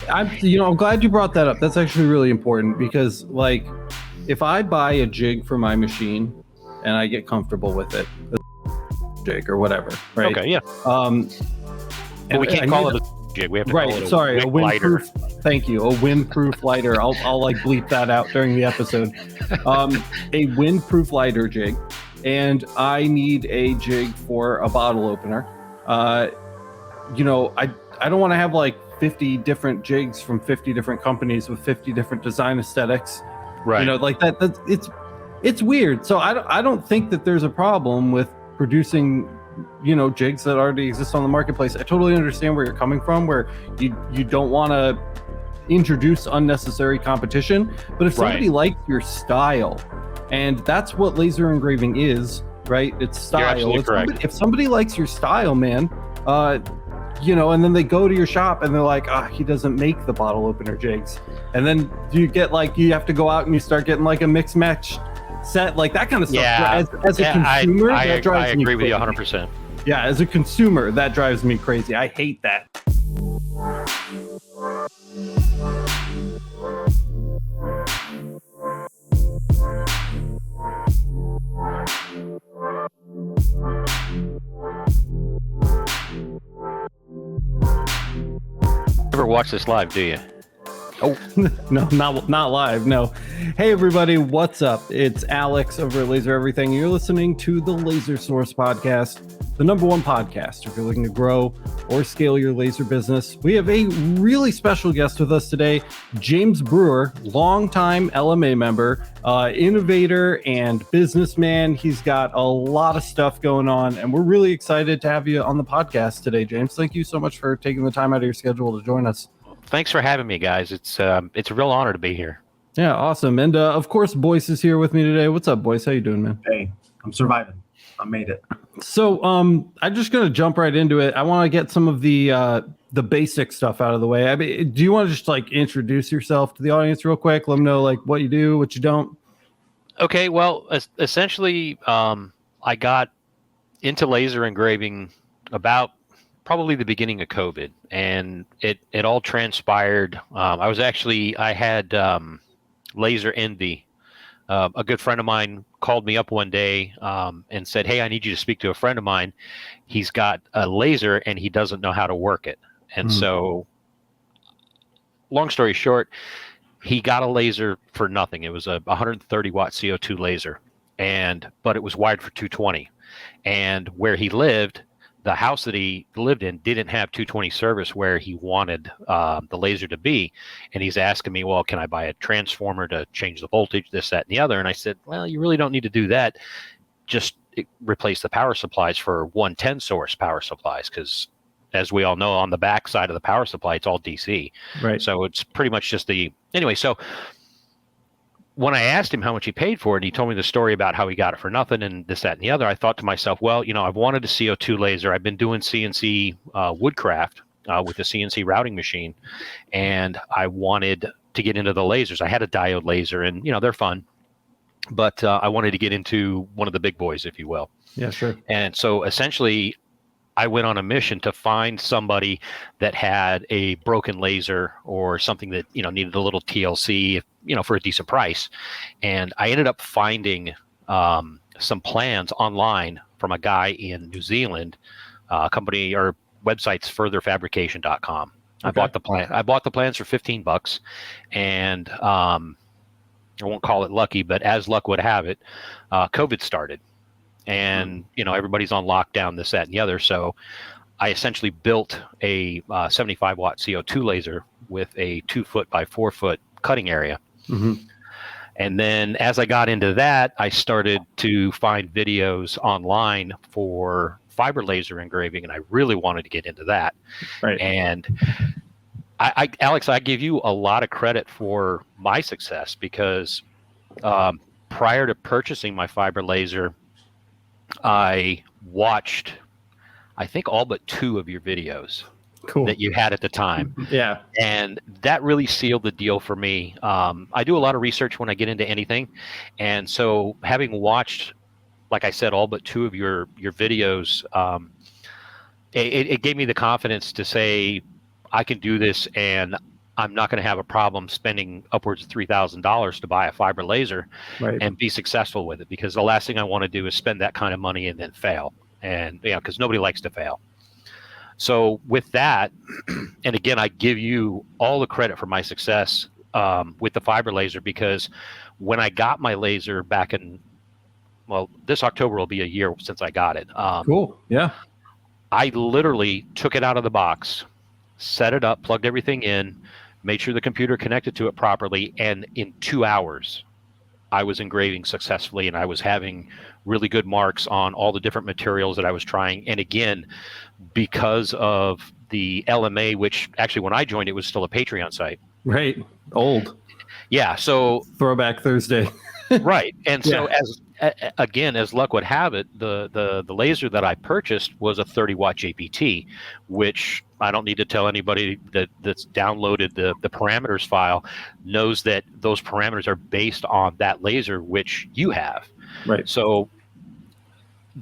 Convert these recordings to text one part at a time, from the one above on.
I'm glad you brought that up. That's actually really important because, like, if I buy a jig for my machine and I get comfortable with it, a jig or whatever, right? Okay, yeah. But we can't call it a jig. We have to call it a windproof. Thank you, a windproof lighter. I'll like bleep that out during the episode. A windproof lighter jig, and I need a jig for a bottle opener. I don't want to have like 50 different jigs from 50 different companies with 50 different design aesthetics. Right. Like that. It's weird. So I don't think that there's a problem with producing, jigs that already exist on the marketplace. I totally understand where you're coming from, where you don't want to introduce unnecessary competition. But if somebody likes your style, and that's what laser engraving is, right? It's style. You're absolutely correct. If somebody likes your style, man, and then they go to your shop and they're like, he doesn't make the bottle opener jigs. And then you get you have to go out and you start getting like a mix match set, like that kind of stuff. Yeah. As a consumer, that drives me crazy. I agree with you 100%. Yeah, as a consumer, that drives me crazy. I hate that. Never watch this live, do you? Oh, no, not live. No. Hey, everybody. What's up? It's Alex over at Laser Everything. You're listening to the Laser Source podcast, the #1 podcast if you're looking to grow or scale your laser business. We have a really special guest with us today, James Brewer, longtime LMA member, innovator, and businessman. He's got a lot of stuff going on, and we're really excited to have you on the podcast today, James. Thank you so much for taking the time out of your schedule to join us. Thanks for having me, guys. It's a real honor to be here. Yeah, awesome. And of course, Boyce is here with me today. What's up, Boyce? How you doing, man? Hey, I'm surviving. I made it. So I'm just gonna jump right into it. I want to get some of the basic stuff out of the way. I mean, do you want to just like introduce yourself to the audience real quick? Let them know like what you do, what you don't. Okay. Well, essentially, I got into laser engraving about probably the beginning of COVID, and it all transpired. I had laser envy. A good friend of mine called me up one day and said, "Hey, I need you to speak to a friend of mine. He's got a laser and he doesn't know how to work it." And so, long story short, he got a laser for nothing. It was a 130 watt CO2 laser, but it was wired for 220. And where he lived, the house that he lived in didn't have 220 service where he wanted the laser to be. And he's asking me, well, can I buy a transformer to change the voltage, this, that, and the other? And I said, well, you really don't need to do that. Just replace the power supplies for 110 source power supplies. Because as we all know, on the back side of the power supply, it's all DC. Right. So it's pretty much just anyway, so when I asked him how much he paid for it, and he told me the story about how he got it for nothing and this, that, and the other, I thought to myself, well, I've wanted a CO2 laser. I've been doing CNC woodcraft with the CNC routing machine, and I wanted to get into the lasers. I had a diode laser, and, they're fun, but I wanted to get into one of the big boys, if you will. Yeah, sure. And so essentially, I went on a mission to find somebody that had a broken laser or something that, needed a little TLC, for a decent price. And I ended up finding some plans online from a guy in New Zealand, company or website's furtherfabrication.com. Okay. I bought the plans for $15, and I won't call it lucky, but as luck would have it, COVID started. And, everybody's on lockdown, this, that, and the other. So I essentially built a 75 watt CO2 laser with a 2 foot by 4 foot cutting area. Mm-hmm. And then as I got into that, I started to find videos online for fiber laser engraving, and I really wanted to get into that. Right. And Alex, I give you a lot of credit for my success because prior to purchasing my fiber laser, I watched, I think, all but 2 of your videos. Cool. That you had at the time. Yeah. And that really sealed the deal for me. I do a lot of research when I get into anything. And so having watched, like I said, all but 2 of your videos, it gave me the confidence to say, I can do this, and I'm not going to have a problem spending upwards of $3,000 to buy a fiber laser and be successful with it, because the last thing I want to do is spend that kind of money and then fail. And because nobody likes to fail. So with that, and again, I give you all the credit for my success with the fiber laser, because when I got my laser back in, well, this October will be a year since I got it. Cool. Yeah. I literally took it out of the box, set it up, plugged everything in, made sure the computer connected to it properly, and in 2 hours, I was engraving successfully, and I was having really good marks on all the different materials that I was trying. And again, because of the LMA, which actually when I joined, it was still a Patreon site. Right. Old. Yeah. So Throwback Thursday. Right. And so as luck would have it, the laser that I purchased was a 30-watt JPT, which I don't need to tell anybody that's downloaded the parameters file knows that those parameters are based on that laser, which you have. Right. So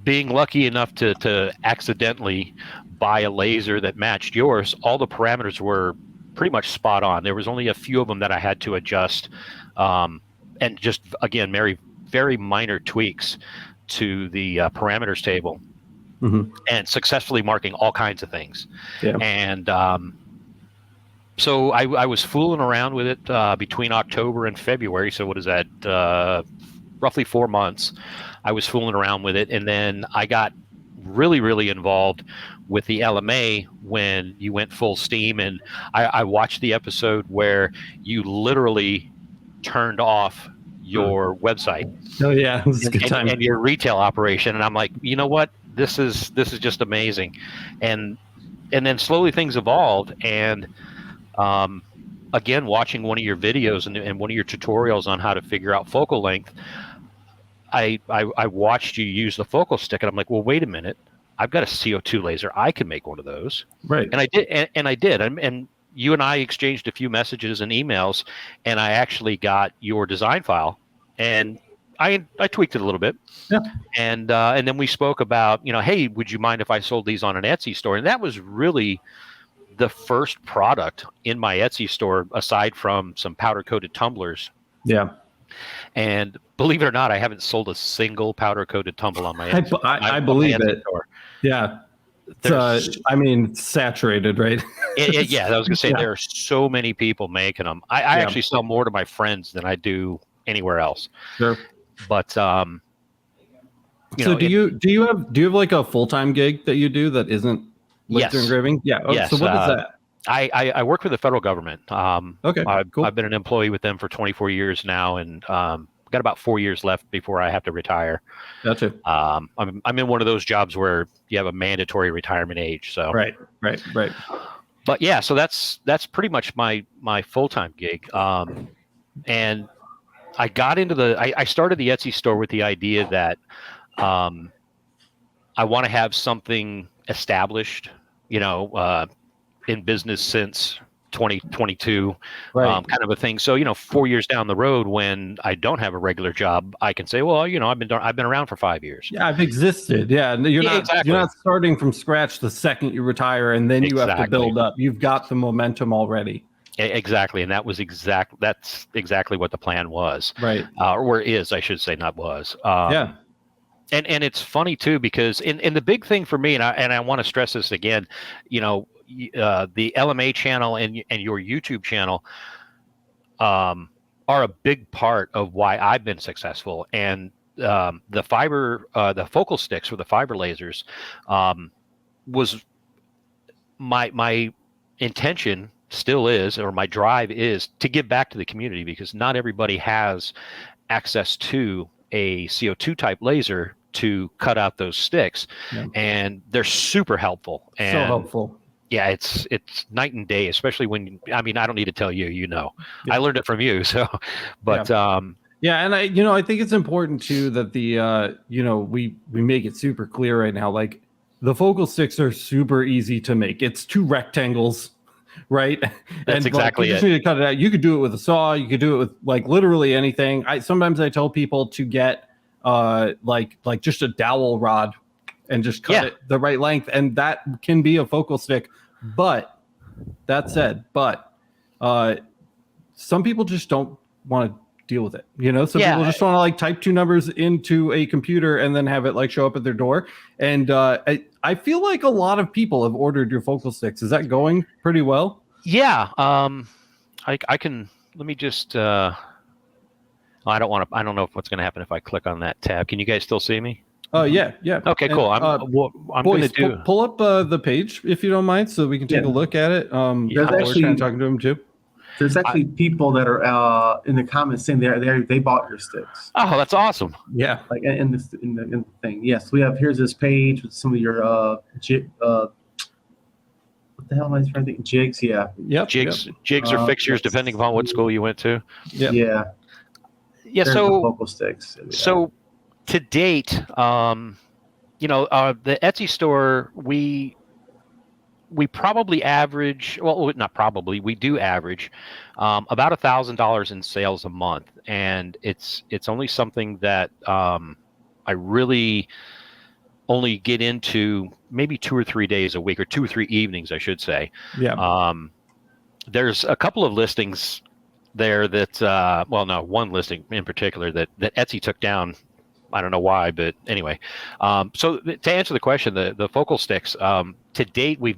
being lucky enough to accidentally buy a laser that matched yours, all the parameters were pretty much spot on. There was only a few of them that I had to adjust, and just, again, very minor tweaks to the parameters table, and successfully marking all kinds of things. Yeah. And so I was fooling around with it between October and February. So what is that? Roughly 4 months. I was fooling around with it, and then I got really, really involved with the LMA when you went full steam. And I watched the episode where you literally turned off your website. Oh yeah, it was a good time. And your retail operation. And I'm like, you know what? This is just amazing. And then slowly things evolved. And again, watching one of your videos and one of your tutorials on how to figure out focal length, I watched you use the focal stick, and I'm like, well, wait a minute. I've got a CO2 laser. I can make one of those. Right. And I did. And you and I exchanged a few messages and emails, and I actually got your design file, and I tweaked it a little bit. Yeah. And then we spoke about, hey, would you mind if I sold these on an Etsy store? And that was really the first product in my Etsy store, aside from some powder coated tumblers. Yeah. And believe it or not, I haven't sold a single powder coated tumble on my Etsy. I believe it. Store. Yeah. It's saturated, right? Yeah, I was going to say, there are so many people making them. I actually sell more to my friends than I do anywhere else. Sure. But so do you have like a full-time gig that you do that isn't laser engraving? Yeah. Yes. So what is that? I work for the federal government. Okay. Cool. I've been an employee with them for 24 years now, and got about 4 years left before I have to retire. Gotcha. I'm in one of those jobs where you have a mandatory retirement age. So right. But yeah, so that's pretty much my full-time gig. And I got into I started the Etsy store with the idea that I want to have something established, in business since 2022, kind of a thing. So 4 years down the road, when I don't have a regular job, I can say, well, I've been around for 5 years. Yeah, I've existed. Yeah, you're not starting from scratch the second you retire, and then you have to build up. You've got the momentum already. Exactly, and that's exactly what the plan was. Right, or is, I should say, not was. Yeah. And it's funny too, because in the big thing for me, and I want to stress this again, the LMA channel and your YouTube channel are a big part of why I've been successful. And the focal sticks for the fiber lasers was my intention, still is, or my drive is, to give back to the community, because not everybody has access to a CO2 type laser to cut out those sticks. Yeah. And they're super helpful. And so helpful. Yeah, it's night and day, especially when, I don't need to tell you, yeah. I learned it from you. So, but, yeah. And I think it's important too that we make it super clear right now. Like, the focal sticks are super easy to make. It's 2 rectangles, right? That's exactly it. You just need to cut it out. You could do it with a saw. You could do it with like literally anything. Sometimes I tell people to get like just a dowel rod and just cut it the right length, and that can be a focal stick. But that said, some people just don't want to deal with it. You know, some Yeah. people just want to like type two numbers into a computer and then have it like show up at their door. And I feel like a lot of people have ordered your focal sticks. Is that going pretty well? Yeah. I can, let me just, I don't know what's going to happen if I click on that tab. Can you guys still see me? Yeah. Okay, cool. I'm going to do. Pull up the page if you don't mind, so we can take a look at it. There's we're actually kind of talking to him too. There's actually people that are in the comments saying they bought your sticks. Oh, that's awesome. Yeah. Like in the thing. Yes, we have here's this page with some of your what the hell am I trying to think? Jigs, yeah. Yep. Jigs or fixtures, depending upon what school you went to. Yep. Yeah. Yeah. There's So the focal sticks. So to date, the Etsy store, we probably average, well, not probably, we do average about $1,000 in sales a month, and it's only something that I really only get into maybe 2 or 3 days a week, or 2 or 3 evenings, I should say. Yeah. There's a couple of listings there that, one listing in particular that Etsy took down. I don't know why, but anyway. So to answer the question, the focal sticks, to date, we've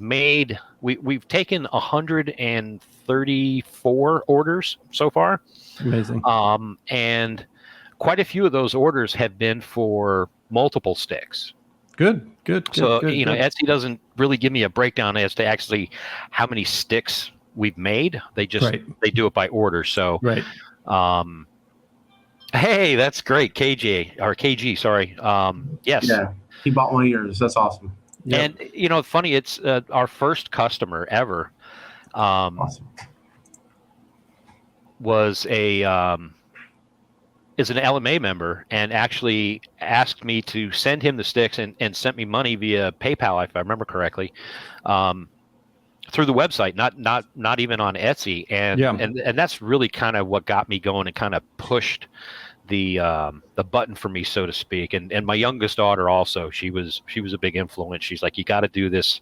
taken 134 orders so far. Amazing. And quite a few of those orders have been for multiple sticks. Good. So, good. Etsy doesn't really give me a breakdown as to actually how many sticks we've made. They just, they do it by order. So, hey, that's great. KG, sorry. Yes. Yeah. He bought one of yours. That's awesome. Yep. And, funny, it's our first customer ever. Awesome. Was is an LMA member, and actually asked me to send him the sticks and sent me money via PayPal, if I remember correctly, through the website, not even on Etsy. And that's really kind of what got me going and kind of pushed the button for me, so to speak. And my youngest daughter also, she was a big influence. She's like, you got to do this.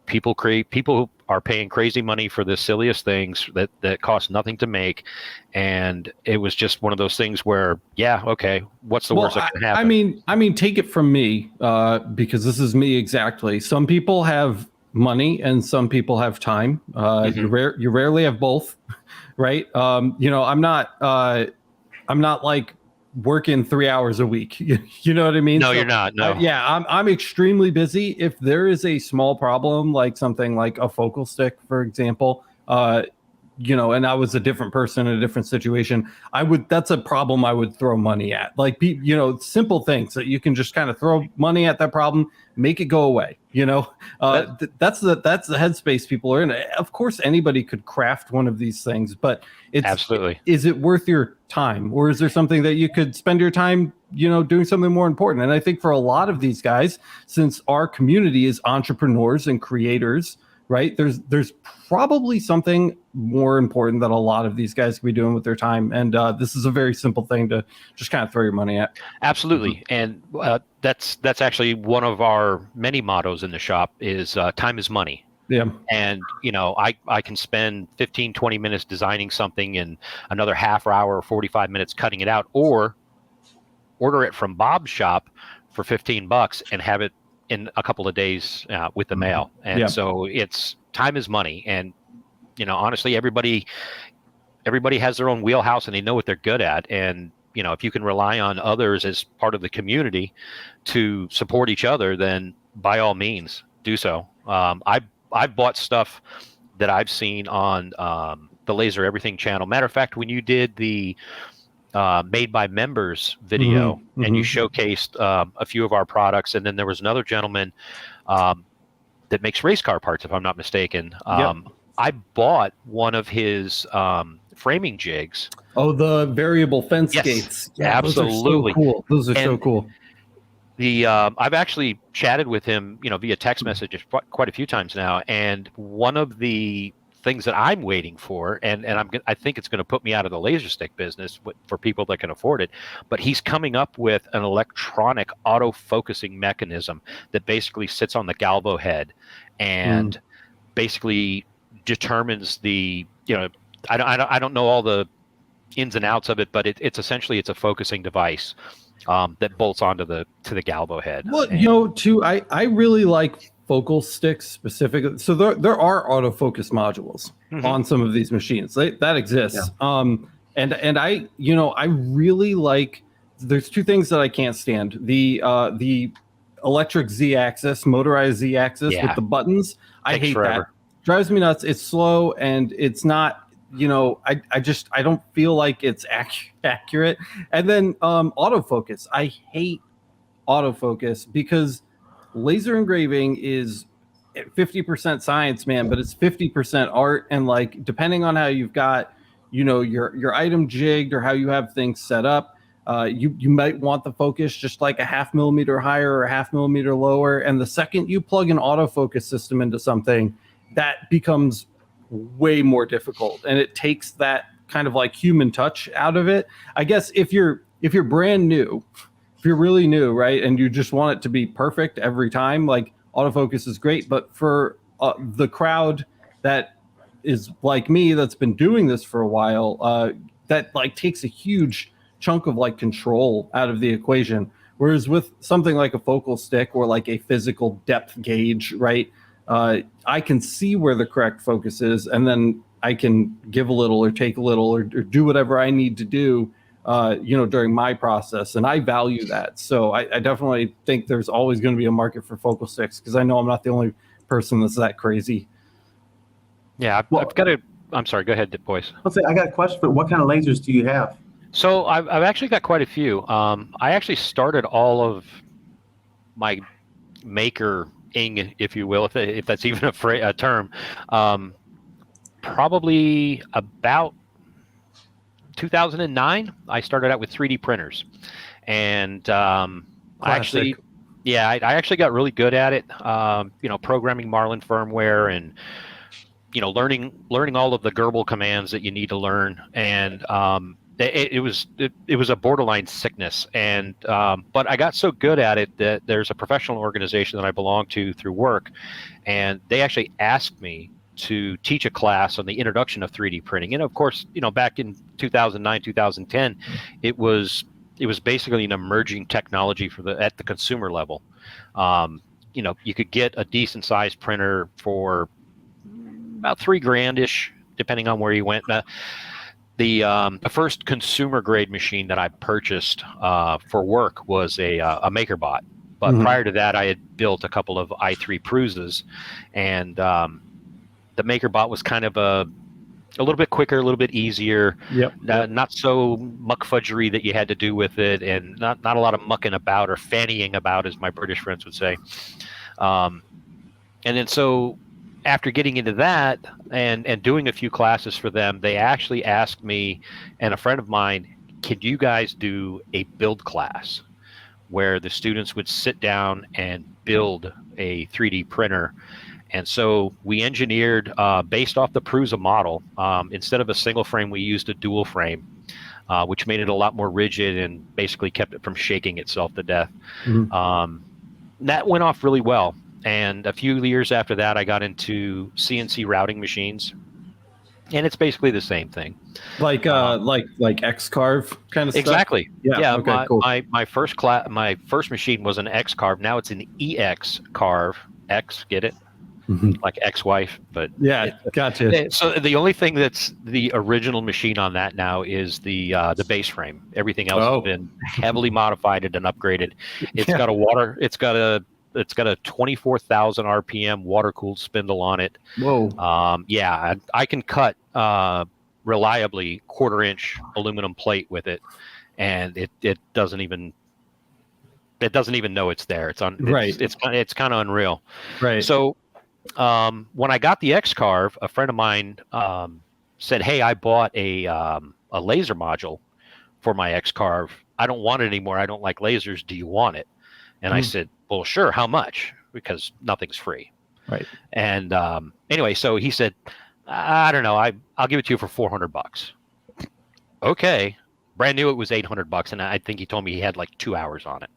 People are paying crazy money for the silliest things that cost nothing to make, and it was just one of those things where, okay, what's the worst that can happen? I mean, take it from me, because this is me exactly. Some people have money and some people have time. You rarely have both, right? I'm not like working 3 hours a week. You know what I mean? No, you're not. No. I'm extremely busy. If there is a small problem, like something like a focal stick, for example, and I was a different person in a different situation, that's a problem I would throw money at. Like, simple things that you can just kind of throw money at that problem, make it go away. That's the headspace people are in. Of course, anybody could craft one of these things, but absolutely, is it worth your time, or is there something that you could spend your time, doing something more important? And I think for a lot of these guys, since our community is entrepreneurs and creators, right, there's probably something more important that a lot of these guys could be doing with their time. And this is a very simple thing to just kind of throw your money at. Absolutely. And that's actually one of our many mottos in the shop is time is money. Yeah. And, I can spend 15, 20 minutes designing something and another half hour or 45 minutes cutting it out, or order it from Bob's shop for $15 and have it in a couple of days with the mail. And so it's time is money. And, honestly, everybody has their own wheelhouse and they know what they're good at. And, if you can rely on others as part of the community to support each other, then by all means do so. I've bought stuff that I've seen on the Laser Everything channel. Matter of fact, when you did the Made by Members video, and you showcased a few of our products, and then there was another gentleman that makes race car parts, if I'm not mistaken. I bought one of his framing jigs. Oh, the variable fence gates. Yeah, absolutely. Those are so cool. I've actually chatted with him, via text messages quite a few times now, and one of the things that I'm waiting for, and I think it's going to put me out of the laser stick business for people that can afford it, but he's coming up with an electronic auto-focusing mechanism that basically sits on the galvo head and basically determines the, I don't know all the ins and outs of it, but it's essentially it's a focusing device that bolts onto the galvo head. Well, you know, too, I really like focal sticks specifically. So there are autofocus modules on some of these machines. That exists. Yeah. And I, you know, I really like. There's two things that I can't stand: the electric Z-axis, motorized Z-axis with the buttons. I hate that. Drives me nuts. It's slow and it's not. You know, I don't feel like it's accurate. And then autofocus. I hate autofocus because laser engraving is 50% science, man, but it's 50% art. And like, depending on how you've got, you know, your item jigged or how you have things set up, you might want the focus just like a 0.5 millimeter higher or a 0.5 millimeter lower. And the second you plug an autofocus system into something, that becomes way more difficult, and it takes that kind of like human touch out of it. I guess if you're brand new, if you're really new, right, and you just want it to be perfect every time, like autofocus is great. But for the crowd that is like me, that's been doing this for a while, that like takes a huge chunk of like control out of the equation. Whereas with something like a focal stick or like a physical depth gauge, right, I can see where the correct focus is, and then I can give a little or take a little or do whatever I need to do, you know, during my process. And I value that. So I definitely think there's always going to be a market for focal sticks, because I know I'm not the only person that's that crazy. Yeah, I've got a. I'm sorry. Go ahead, boys. I'll say I got a question for what kind of lasers do you have? So I've actually got quite a few. I actually started all of my maker-ing, if you will, if that's even a term, probably about 2009. I started out with 3D printers, and I actually got really good at it. You know, programming Marlin firmware and, you know, learning all of the Gerbil commands that you need to learn, and it was a borderline sickness, and but I got so good at it that there's a professional organization that I belong to through work, and they actually asked me to teach a class on the introduction of 3D printing. And of course, you know, back in 2009, 2010, it was basically an emerging technology at the consumer level. You know, you could get a decent sized printer for about $3,000-ish, depending on where you went. The first consumer grade machine that I purchased for work was a MakerBot. But prior to that, I had built a couple of i3 Pruzas, and the MakerBot was kind of a little bit quicker, a little bit easier. Not so muckfudgery that you had to do with it, and not a lot of mucking about or fannying about, as my British friends would say. And then so after getting into that and doing a few classes for them, they actually asked me and a friend of mine, could you guys do a build class where the students would sit down and build a 3D printer? And so we engineered, based off the Prusa model, instead of a single frame, we used a dual frame, which made it a lot more rigid and basically kept it from shaking itself to death. That went off really well. And a few years after that, I got into CNC routing machines, and it's basically the same thing. Like X-Carve kind of stuff? Exactly. Yeah. Okay, cool. My first machine was an X-Carve. Now it's an EX-Carve. X, get it? Like ex-wife, but gotcha. So the only thing that's the original machine on that now is the base frame. Everything else has been heavily modified and upgraded. It's got a 24,000 RPM water-cooled spindle on it. Whoa. I can cut reliably 1/4-inch aluminum plate with it, and it doesn't even know it's there. It's kind of unreal. Right. So when I got the X-Carve, a friend of mine said, "Hey, I bought a laser module for my X-Carve. I don't want it anymore. I don't like lasers. Do you want it?" And I said, "Well, sure. How much? Because nothing's free." Right. And anyway, so he said, "I don't know. I'll give it to you for $400." Okay. Brand new, it was $800, and I think he told me he had like 2 hours on it.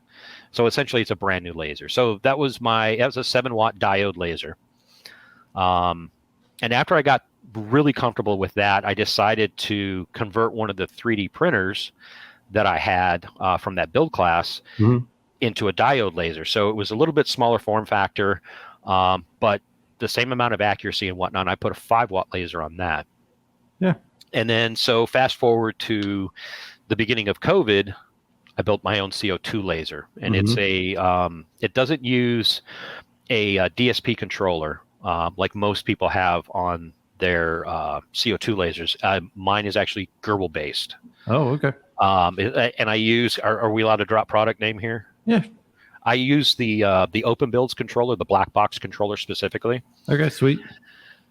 So essentially, it's a brand new laser. So that was a 7-watt diode laser. And after I got really comfortable with that, I decided to convert one of the 3D printers that I had from that build class into a diode laser. So it was a little bit smaller form factor, but the same amount of accuracy and whatnot. I put a 5-watt laser on that. Yeah. And then, so fast forward to the beginning of COVID, I built my own CO2 laser, and it's it doesn't use a DSP controller like most people have on their CO2 lasers. Mine is actually Gerbil based. Oh, okay. And I use, are we allowed to drop product name here? Yeah. I use the Open Builds controller, the black box controller specifically. Okay, sweet.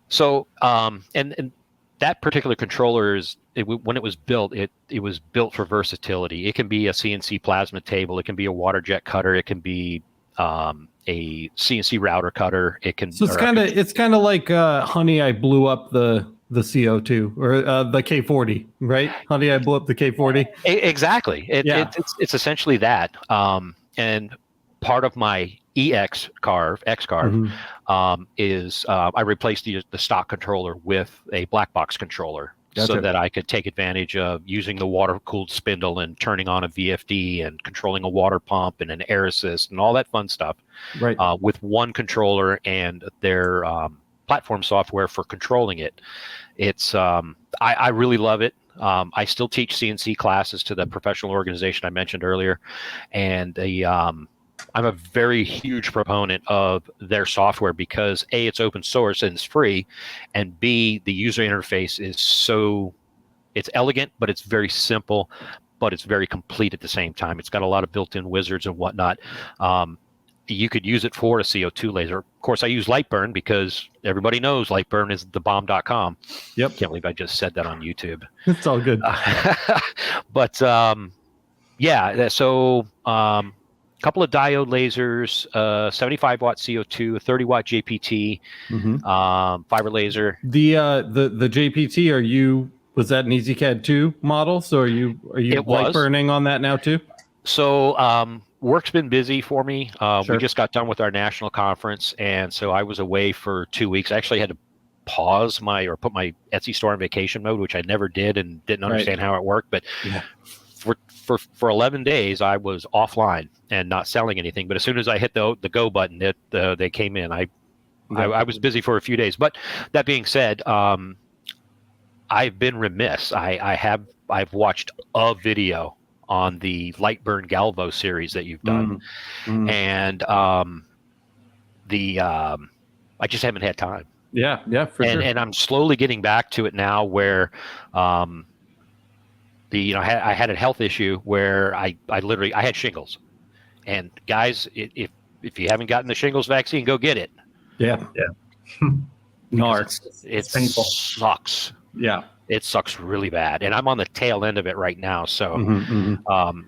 So, and that particular controller is, when it was built, it was built for versatility. It can be a CNC plasma table. It can be a water jet cutter. It can be a CNC router cutter. It can. So it's kind of like Honey, I blew up the CO2 or the K40, right? Honey, I blew up the K40. Exactly. It's essentially that. And part of my X carve is I replaced the stock controller with a black box controller. Gotcha. So that I could take advantage of using the water-cooled spindle and turning on a VFD and controlling a water pump and an air assist and all that fun stuff, right? With one controller and their platform software for controlling it. It's I really love it. I still teach CNC classes to the professional organization I mentioned earlier, and I'm a very huge proponent of their software because A, it's open source and it's free, and B, the user interface is it's elegant, but it's very simple, but it's very complete at the same time. It's got a lot of built-in wizards and whatnot. You could use it for a CO2 laser. Of course, I use Lightburn because everybody knows Lightburn is thebomb.com. Yep. Can't believe I just said that on YouTube. It's all good. But yeah, so couple of diode lasers, 75-watt CO2, a 30-watt JPT, fiber laser. The JPT, was that an EasyCAD 2 model? So are you light burning on that now too? So work's been busy for me. Sure. We just got done with our national conference, and so I was away for 2 weeks. I actually had to pause put my Etsy store in vacation mode, which I never did and didn't understand how it worked. But for 11 days, I was offline and not selling anything. But as soon as I hit the go button, they came in. I was busy for a few days. But that being said, I've been remiss. I've watched a video on the Lightburn Galvo series that you've done, and I just haven't had time. Yeah, for sure. And I'm slowly getting back to it now, where I had a health issue where I literally had shingles, and guys, if you haven't gotten the shingles vaccine, go get it. Yeah. No, it painful. Sucks. Yeah. It sucks really bad, and I'm on the tail end of it right now. So,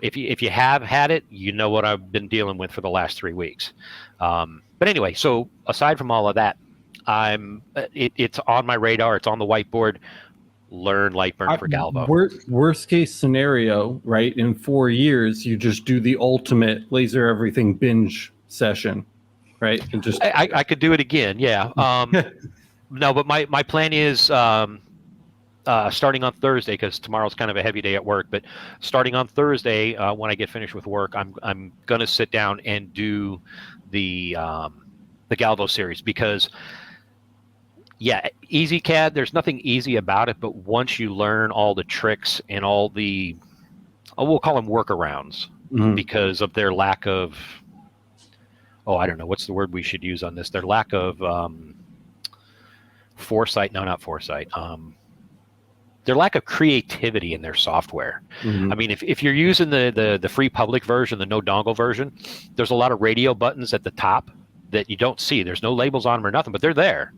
if you have had it, you know what I've been dealing with for the last 3 weeks. But anyway, so aside from all of that, it's on my radar. It's on the whiteboard. Learn Lightburn for Galvo. Worst case scenario, right? In 4 years, you just do the ultimate laser everything binge session, right? And just I could do it again. Yeah. No, but my plan is. Starting on Thursday, because tomorrow's kind of a heavy day at work, but starting on Thursday, when I get finished with work, I'm going to sit down and do the Galvo series, because EasyCAD, there's nothing easy about it, but once you learn all the tricks and all the, we'll call them workarounds, because of their lack of, I don't know, what's the word we should use on this? Their lack of foresight. No, not foresight. Their lack of creativity in their software. I mean, if you're using the free public version, the no dongle version, there's a lot of radio buttons at the top that you don't see. There's no labels on them or nothing, but they're there.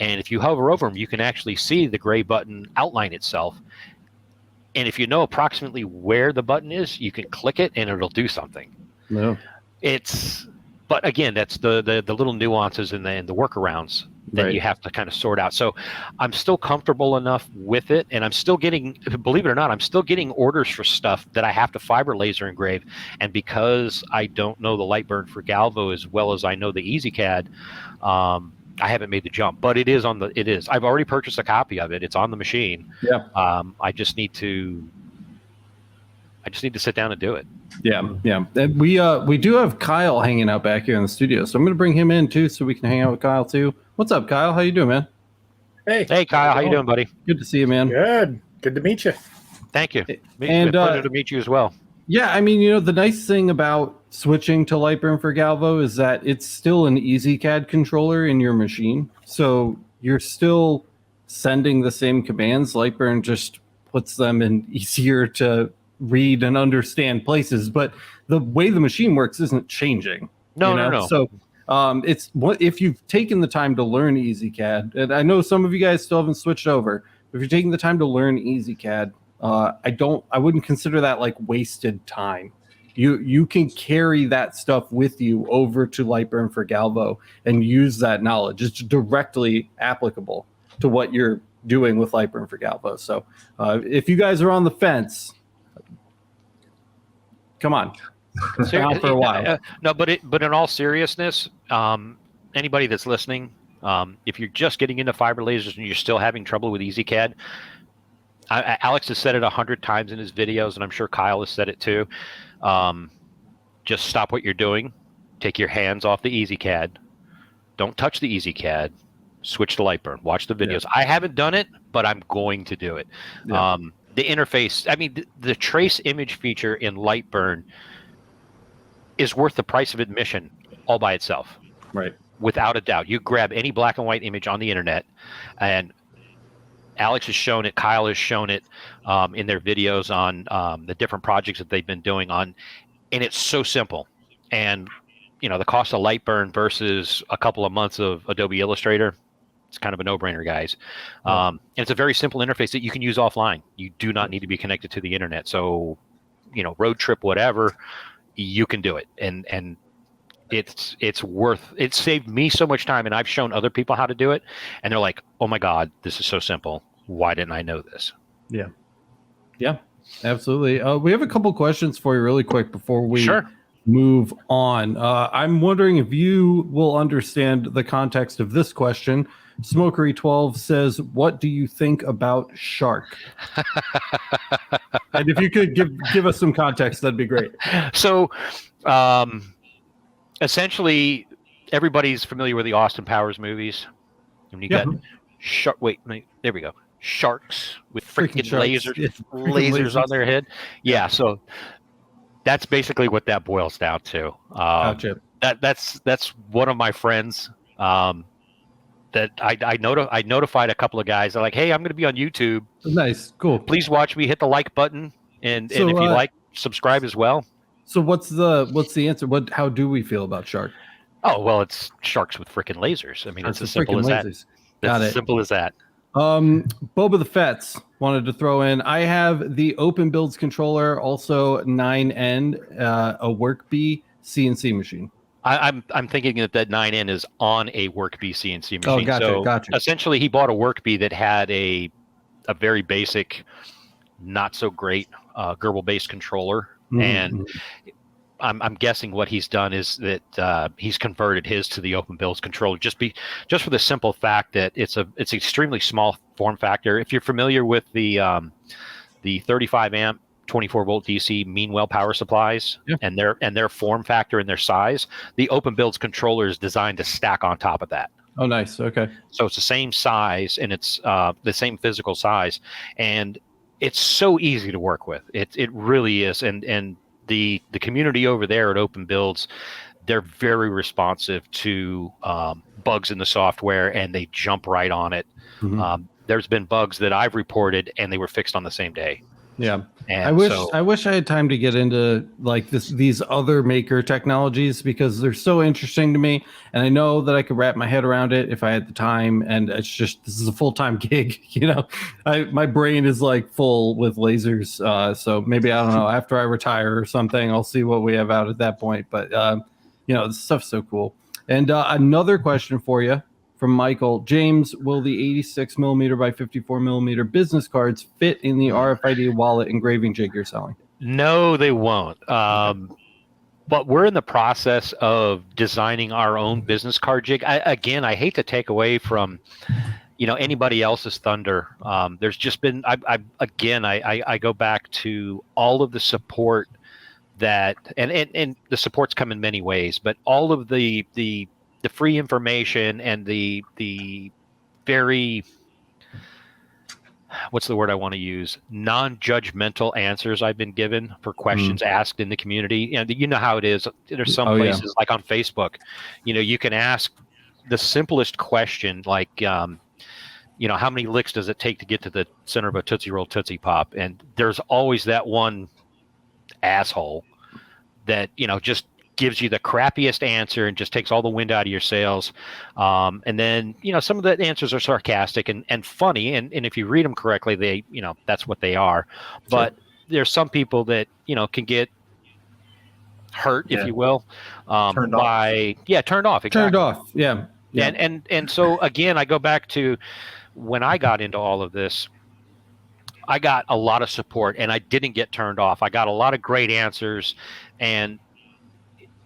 And if you hover over them, you can actually see the gray button outline itself. And if you know approximately where the button is, you can click it and it'll do something. No. But again, that's the little nuances and the workarounds that you have to kind of sort out. So I'm still comfortable enough with it, and I'm still getting, believe it or not, I'm still getting orders for stuff that I have to fiber laser engrave. And because I don't know the Lightburn for Galvo as well as I know the EasyCAD, I haven't made the jump, but it is on the. It is. I've already purchased a copy of it. It's on the machine. Yeah. I just need to sit down and do it. Yeah, yeah. And we do have Kyle hanging out back here in the studio, so I'm going to bring him in too, so we can hang out with Kyle too. What's up, Kyle? How you doing, man? Hey, Kyle. How you doing, buddy? Good to see you, man. Good to meet you. Thank you. And pleasure to meet you as well. Yeah, I mean, the nice thing about switching to Lightburn for Galvo is that it's still an EasyCAD controller in your machine, so you're still sending the same commands. Lightburn just puts them in easier to read and understand places, but the way the machine works isn't changing. No. So it's what if you've taken the time to learn EasyCAD, and I know some of you guys still haven't switched over. If you're taking the time to learn EasyCAD, I wouldn't consider that like wasted time. You can carry that stuff with you over to Lightburn for Galvo and use that knowledge. It's directly applicable to what you're doing with Lightburn for Galvo. So if you guys are on the fence, come on. Down for a while. No, but in all seriousness, anybody that's listening, if you're just getting into fiber lasers and you're still having trouble with EasyCAD, Alex has said it 100 times in his videos, and I'm sure Kyle has said it too. Just stop what you're doing. Take your hands off the EasyCAD. Don't touch the EasyCAD. Switch to Lightburn. Watch the videos. Yeah. I haven't done it, but I'm going to do it. Yeah. The interface, I mean, the trace image feature in Lightburn is worth the price of admission all by itself. Right. Without a doubt. You grab any black and white image on the internet, and Alex has shown it, Kyle has shown it in their videos on the different projects that they've been doing on, and it's so simple. And, the cost of Lightburn versus a couple of months of Adobe Illustrator, it's kind of a no-brainer, guys. And it's a very simple interface that you can use offline. You do not need to be connected to the internet. So, road trip, whatever, you can do it. And it's saved me so much time, and I've shown other people how to do it, and they're like, oh my God, this is so simple. Why didn't I know this? Yeah, absolutely. We have a couple questions for you really quick before we move on. I'm wondering if you will understand the context of this question. Smokery12 says, what do you think about Shark? And if you could give us some context, that'd be great. So, essentially, everybody's familiar with the Austin Powers movies. And you got shark. Wait, there we go. Sharks with freaking lasers on their head. Yeah, so that's basically what that boils down to. Gotcha. That's one of my friends. That I notified a couple of guys. They're like, hey, I'm going to be on YouTube. Nice, cool. Please watch me. Hit the like button, and if you like, subscribe as well. So what's the answer? How do we feel about Shark? Oh, well, it's sharks with freaking lasers. I mean, it's as simple as that. Got it. As simple as that. Boba the Fets wanted to throw in, I have the Open Builds controller, also 9N, a WorkBee CNC machine. I'm thinking that 9N is on a WorkBee CNC machine. Oh, gotcha. Essentially, he bought a WorkBee that had a very basic, not so great Gerbil-based controller. Mm-hmm. And I'm guessing what he's done is that he's converted his to the Open Builds controller just for the simple fact that it's extremely small form factor. If you're familiar with the 35 amp 24 volt DC Meanwell power supplies and their form factor and their size, the Open Builds controller is designed to stack on top of that. Oh, nice. Okay. So it's the same size, and it's the same physical size, and it's so easy to work with. It really is, and the community over there at Open Builds, they're very responsive to bugs in the software, and they jump right on it. Mm-hmm. There's been bugs that I've reported, and they were fixed on the same day. Yeah, and I wish I had time to get into like these other maker technologies, because they're so interesting to me, and I know that I could wrap my head around it if I had the time. And it's just, this is a full-time gig, my brain is like full with lasers. So maybe, I don't know, after I retire or something, I'll see what we have out at that point. But this stuff's so cool. And another question for you from Michael. James, will the 86 millimeter by 54 millimeter business cards fit in the RFID wallet engraving jig you're selling? No, they won't. but we're in the process of designing our own business card jig. I hate to take away from, anybody else's thunder. There's just been, I go back to all of the support that, and the support's come in many ways, but all of the free information and the very, what's the word I want to use? Non-judgmental answers I've been given for questions asked in the community. And you know how it is. There's some places like on Facebook, you can ask the simplest question, like, how many licks does it take to get to the center of a Tootsie Roll Tootsie Pop? And there's always that one asshole that, just gives you the crappiest answer and just takes all the wind out of your sails. And then, some of the answers are sarcastic and funny. And if you read them correctly, they, that's what they are. But there's some people that, can get hurt, if you will, Turned off. Turned off. Exactly. Turned off. Yeah. And so again, I go back to when I got into all of this, I got a lot of support and I didn't get turned off. I got a lot of great answers and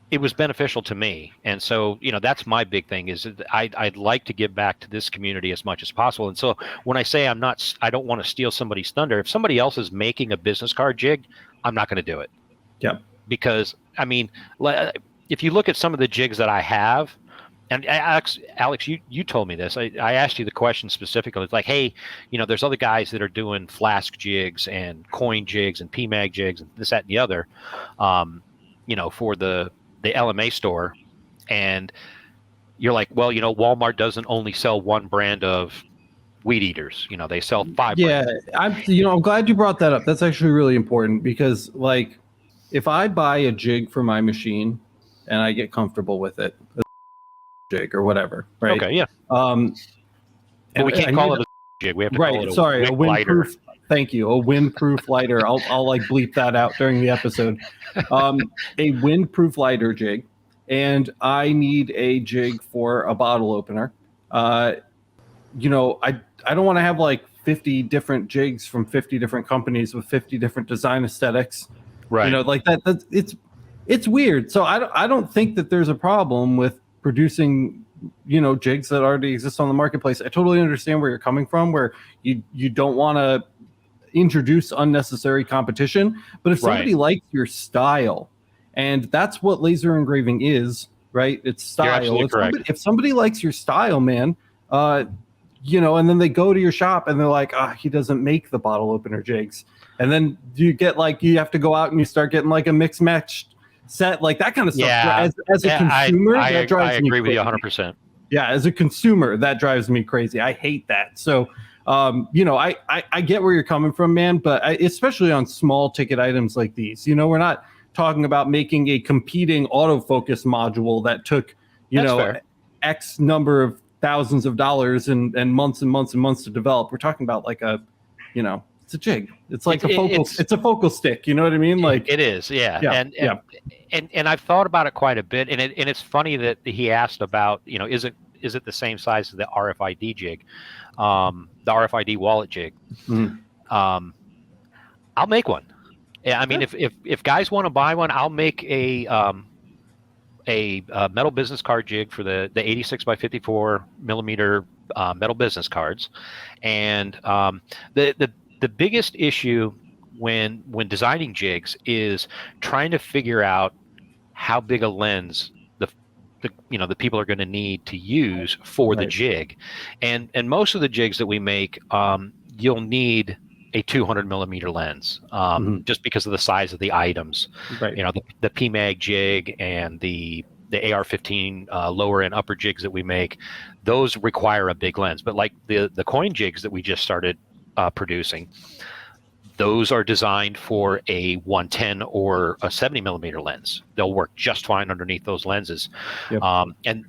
it was beneficial to me. And so, that's my big thing is that I'd like to give back to this community as much as possible. And so when I say I don't want to steal somebody's thunder, if somebody else is making a business card jig, I'm not going to do it. Yeah. Because if you look at some of the jigs that I have, and Alex, you told me this. I asked you the question specifically. It's like, hey, there's other guys that are doing flask jigs and coin jigs and PMAG jigs and this, that, and the other, for the LMA store. And you're like, well, Walmart doesn't only sell one brand of weed eaters. They sell 5 brands. I'm glad you brought that up. That's actually really important because, like, if I buy a jig for my machine and I get comfortable with it, jig or whatever, right? Okay, yeah. But we can't call it a jig. We have to call it a windproof. Thank you, a windproof lighter. I'll like bleep that out during the episode. A windproof lighter jig, and I need a jig for a bottle opener. I don't want to have like 50 different jigs from 50 different companies with 50 different design aesthetics. Right. Like that. It's weird. So I don't think that there's a problem with producing, jigs that already exist on the marketplace. I totally understand where you're coming from, where you don't want to introduce unnecessary competition. But if somebody likes your style, and that's what laser engraving is, right? It's style. If somebody likes your style, man, and then they go to your shop and they're like, he doesn't make the bottle opener jigs. And then you get you have to go out and you start getting like a mixed match set, like that kind of stuff. Yeah. As a consumer, that drives me crazy. I agree with you 100%. Yeah, as a consumer, that drives me crazy. I hate that. So, I get where you're coming from, man. But especially on small ticket items like these, we're not talking about making a competing autofocus module that took, X number of thousands of dollars and months and months and months to develop. We're talking about like a, it's a jig. It's like it's a focal stick. You know what I mean? Like it is. Yeah. And I've thought about it quite a bit. And it's funny that he asked about, is it the same size as the RFID jig, the RFID wallet jig? Mm-hmm. I'll make one. Yeah. I mean, if guys want to buy one, I'll make a metal business card jig for the 86 by 54 millimeter metal business cards. And the biggest issue when designing jigs is trying to figure out how big a lens the people are going to need to use for the jig. And most of the jigs that we make, you'll need a 200 millimeter lens, just because of the size of the items. Right. The PMAG jig and the AR-15 lower and upper jigs that we make, those require a big lens. But like the coin jigs that we just started producing, those are designed for a 110 or a 70 millimeter lens. They'll work just fine underneath those lenses. Yep. And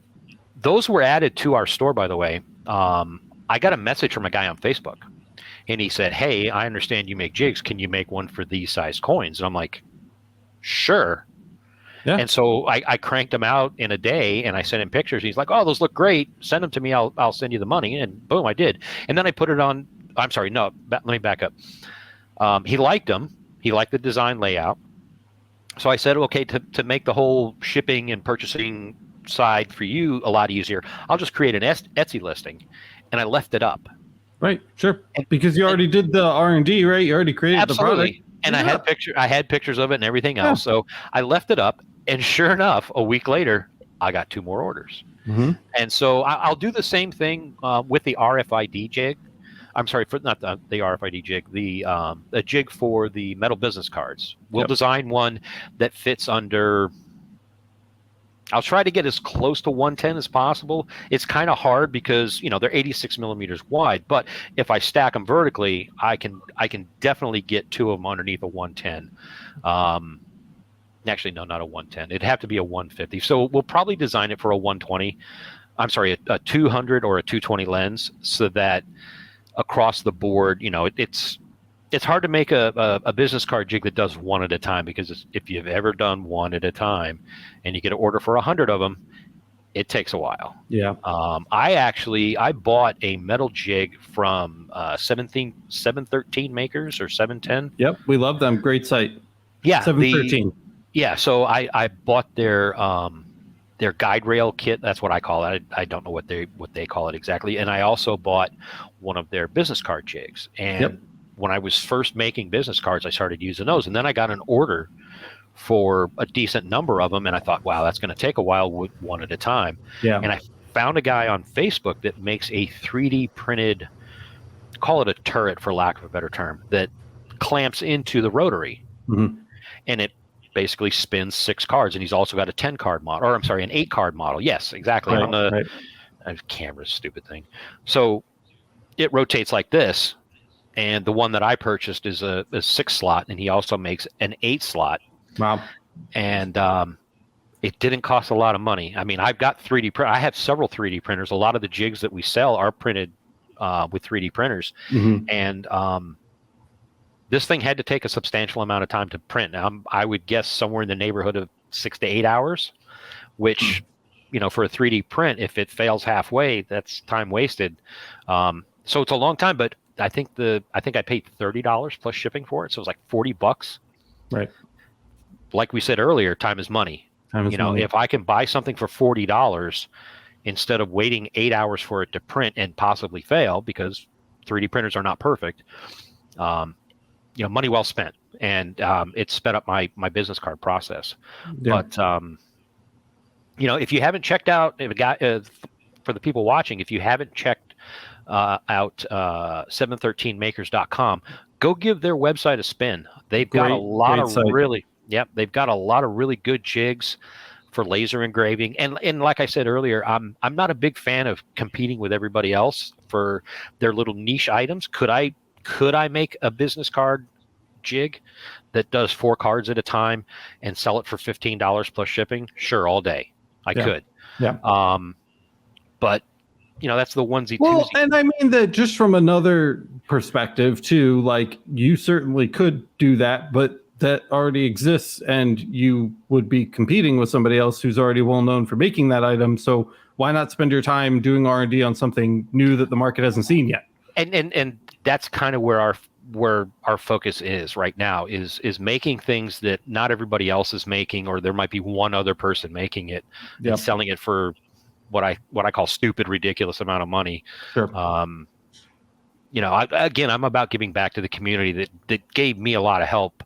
those were added to our store, by the way. I got a message from a guy on Facebook, and he said, "Hey, I understand you make jigs. Can you make one for these size coins?" And I'm like, "Sure." Yeah. And so I cranked them out in a day, and I sent him pictures. He's like, "Oh, those look great. Send them to me. I'll send you the money." And boom, I did. And then I put it on. I'm sorry, no. Let me back up. He liked them. He liked the design layout. So I said, okay, to make the whole shipping and purchasing side for you a lot easier, I'll just create an Etsy listing, and I left it up. Right. Sure. And, Because you already did the R&D, right? You already created the product. Absolutely. And I had pictures of it and everything else. Yeah. So I left it up, and sure enough, a week later, I got 2 more orders. Mm-hmm. And so I'll do the same thing with the RFID jig. I'm sorry, for not the RFID jig, the jig for the metal business cards. We'll design one that fits under. I'll try to get as close to 110 as possible. It's kind of hard because they're 86 millimeters wide, but if I stack them vertically, I can definitely get 2 of them underneath a 110. Actually, no, not a 110. It'd have to be a 150. So we'll probably design it for a 120. I'm sorry, a 200 or a 220 lens, so that across the board, it's hard to make a business card jig that does one at a time, because if you've ever done one at a time and you get an order for 100 of them, it takes a while. Yeah. I bought a metal jig from 713 Makers or 710. Yep. We love them. Great site. Yeah. 713. Yeah. So I bought their guide rail kit. That's what I call it. I don't know what they call it exactly. And I also bought one of their business card jigs. And when I was first making business cards, I started using those. And then I got an order for a decent number of them. And I thought, wow, that's going to take a while, one at a time. Yeah. And I found a guy on Facebook that makes a 3D printed, call it a turret for lack of a better term, that clamps into the rotary. Mm-hmm. And it basically spins 6 cards. And he's also got a 10 card model, or I'm sorry, an 8 card model. Yes, exactly. Right, On the camera's stupid thing. So it rotates like this. And the one that I purchased is a 6 slot, and he also makes an 8 slot. Wow. And it didn't cost a lot of money. I mean, I've got 3D print. I have several 3D printers. A lot of the jigs that we sell are printed with 3D printers. Mm-hmm. And this thing had to take a substantial amount of time to print. Now, I would guess somewhere in the neighborhood of 6 to 8 hours, which, for a 3D print, if it fails halfway, that's time wasted. So it's a long time, but I think I paid $30 plus shipping for it. So it was like $40. Right. Like we said earlier, time is money. Money. If I can buy something for $40 instead of waiting 8 hours for it to print and possibly fail, because 3D printers are not perfect, money well spent. And it sped up my business card process. Yeah. But, if you haven't checked out, for the people watching, if you haven't checked out 713makers.com, go give their website a spin. They've got a lot of they've got a lot of really good jigs for laser engraving. And like I said earlier, I'm not a big fan of competing with everybody else for their little niche items. Could I make a business card jig that does 4 cards at a time and sell it for $15 plus shipping? Sure, all day. I could. Yeah. But that's the onesie. Well, and I mean that just from another perspective too, like you certainly could do that, but that already exists, and you would be competing with somebody else who's already well known for making that item. So why not spend your time doing R&D on something new that the market hasn't seen yet? And that's kind of where our focus is right now, is making things that not everybody else is making, or there might be one other person making it and selling it for what I call stupid, ridiculous amount of money. Sure. I'm about giving back to the community that gave me a lot of help